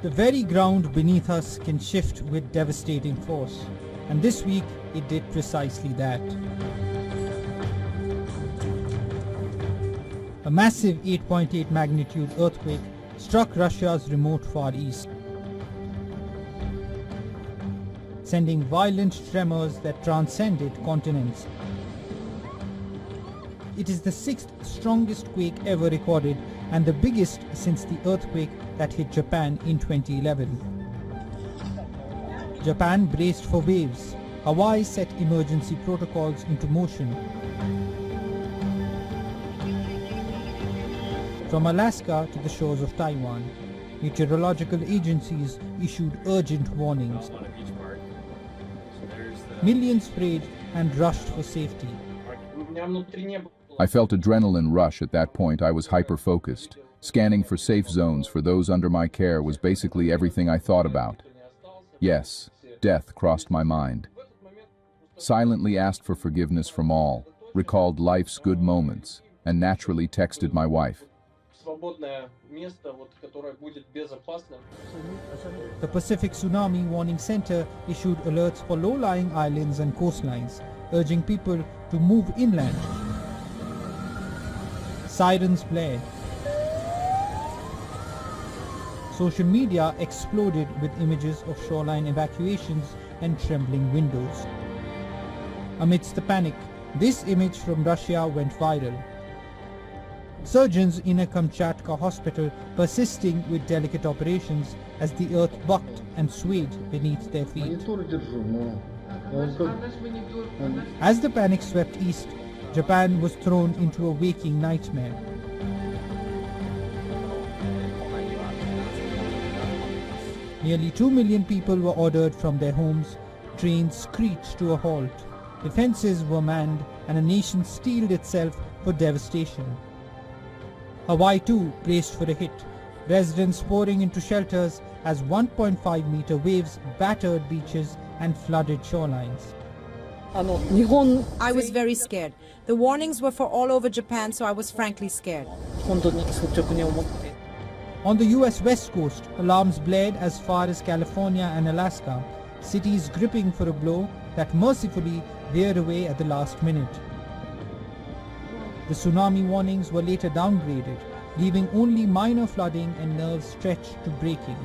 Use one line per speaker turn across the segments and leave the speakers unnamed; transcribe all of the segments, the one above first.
The very ground beneath us can shift with devastating force, and this week it did precisely that. A massive 8.8 magnitude earthquake struck Russia's remote Far East, sending violent tremors that transcended continents. It is the 6th strongest quake ever recorded and the biggest since the earthquake that hit Japan in 2011. Japan braced for waves. Hawaii set emergency protocols into motion. From Alaska to the shores of Taiwan, meteorological agencies issued urgent warnings. Millions prayed and rushed for safety.
I felt adrenaline rush at that point. I was hyper-focused. Scanning for safe zones for those under my care was basically everything I thought about. Yes, death crossed my mind. Silently asked for forgiveness from all, recalled life's good moments, and naturally texted my wife.
The Pacific Tsunami Warning Center issued alerts for low-lying islands and coastlines, urging people to move inland. Sirens blared. Social media exploded with images of shoreline evacuations and trembling windows. Amidst the panic, this image from Russia went viral. Surgeons in a Kamchatka hospital persisting with delicate operations as the earth bucked and swayed beneath their feet. As the panic swept east, Japan was thrown into a waking nightmare. Nearly 2 million people were ordered from their homes, trains screeched to a halt, defenses were manned, and a nation steeled itself for devastation. Hawaii too braced for a hit, residents pouring into shelters as 1.5-meter waves battered beaches and flooded shorelines.
I was very scared. The warnings were for all over Japan, so I was frankly scared.
On the US West Coast, alarms blared as far as California and Alaska, cities gripping for a blow that mercifully veered away at the last minute. The tsunami warnings were later downgraded, leaving only minor flooding and nerves stretched to breaking.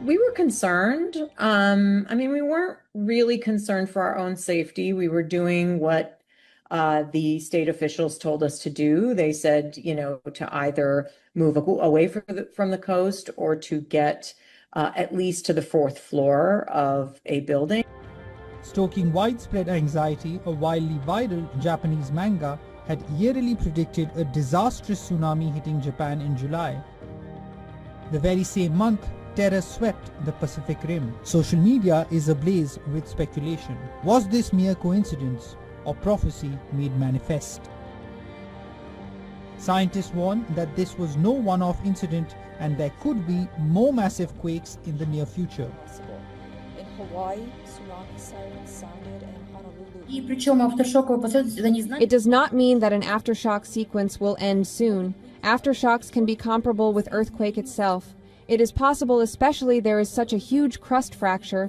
We were concerned. We weren't really concerned for our own safety. We were doing what the state officials told us to do. They said, to either move away from the coast or to get at least to the 4th floor of a building.
Stoking widespread anxiety, a wildly viral Japanese manga had eerily predicted a disastrous tsunami hitting Japan in July. The very same month, terror swept the Pacific Rim. Social media is ablaze with speculation. Was this mere coincidence or prophecy made manifest? Scientists warn that this was no one-off incident and there could be more massive quakes in the near future.
In Hawaii, tsunami sirens sounded in Honolulu.
It does not mean that an aftershock sequence will end soon. Aftershocks can be comparable with earthquake itself. It is possible, especially there is such a huge crust fracture.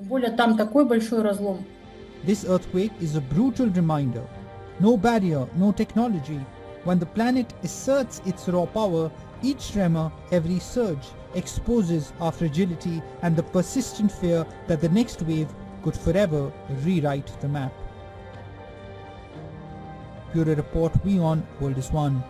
This earthquake is a brutal reminder. No barrier, no technology. When the planet asserts its raw power, each tremor, every surge, exposes our fragility and the persistent fear that the next wave could forever rewrite the map. Bureau Report WION World is One.